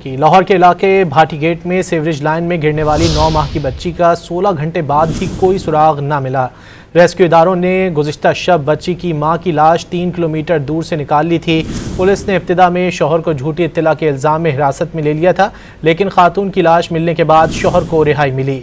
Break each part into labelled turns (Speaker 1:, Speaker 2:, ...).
Speaker 1: کی۔ لاہور کے علاقے بھاٹی گیٹ میں سیوریج لائن میں گرنے والی 9 ماہ کی بچی کا 16 گھنٹے بعد بھی کوئی سراغ نہ ملا۔ ریسکیو اداروں نے گزشتہ شب بچی کی ماں کی لاش 3 کلومیٹر دور سے نکال لی تھی۔ پولیس نے ابتدا میں شوہر کو جھوٹی اطلاع کے الزام میں حراست میں لے لیا تھا، لیکن خاتون کی لاش ملنے کے بعد شوہر کو رہائی ملی۔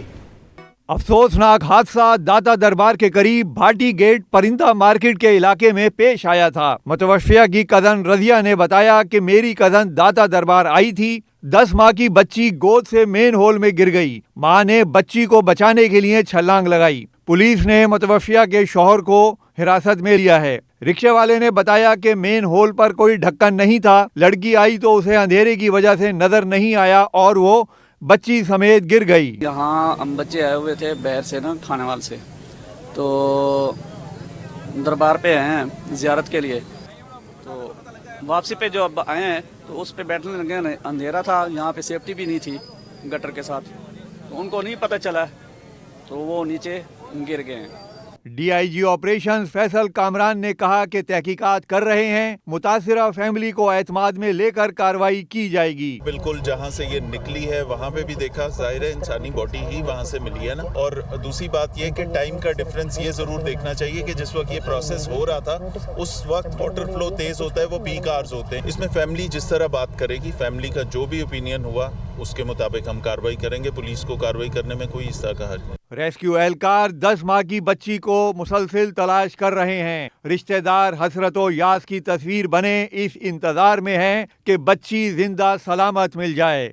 Speaker 2: افسوسناک حادثہ داتا دربار کے قریب بھاٹی گیٹ پرندہ مارکیٹ کے علاقے میں پیش آیا تھا۔ متوفیہ کی کزن رضیہ نے بتایا کہ میری کزن داتا دربار آئی تھی، 10 ماہ کی بچی گود سے مین ہول میں گر گئی۔ ماں نے بچی کو بچانے کے لیے چھلانگ لگائی۔ پولیس نے متوفیہ کے شوہر کو حراست میں لیا ہے۔ رکشے والے نے بتایا کہ مین ہول پر کوئی ڈھکن نہیں تھا، لڑکی آئی تو اسے اندھیرے کی وجہ سے نظر نہیں آیا اور وہ بچی سمیت گر گئی۔
Speaker 3: یہاں ہم بچے آئے ہوئے تھے بہر سے نا، کھانے وال سے، تو دربار پہ آئے ہیں زیارت کے لیے، تو واپسی پہ جو اب آئے ہیں تو اس پہ بیٹھنے لگے، اندھیرا تھا، یہاں پہ سیفٹی بھی نہیں تھی گٹر کے ساتھ، تو ان کو نہیں پتہ چلا تو وہ نیچے گر گئے ہیں۔
Speaker 2: D I G operation Faisal Kamran نے کہا کہ تحقیقات کر رہے ہیں، متاثرہ فیملی کو اعتماد میں لے کر کارروائی کی جائے گی۔
Speaker 4: بالکل جہاں سے یہ نکلی ہے وہاں پہ بھی دیکھا، ظاہر ہے انسانی باڈی ہی وہاں سے ملی ہے نا، اور دوسری بات یہ کہ ٹائم کا ڈفرنس یہ ضرور دیکھنا چاہیے کہ جس وقت یہ پروسیس ہو رہا تھا اس وقت واٹر فلو تیز ہوتا ہے، وہ پیک آورز ہوتے ہیں۔ اس میں فیملی جس طرح بات کرے گی، فیملی کا جو بھی اوپینین ہوا اس کے مطابق ہم کارروائی کریں گے۔ پولیس کو کارروائی کرنے میں کوئی اس طرح کا حرج نہیں۔
Speaker 2: ریسکیو اہلکار 10 ماہ کی بچی کو مسلسل تلاش کر رہے ہیں۔ رشتہ دار حسرت و یاس کی تصویر بنے اس انتظار میں ہیں کہ بچی زندہ سلامت مل جائے۔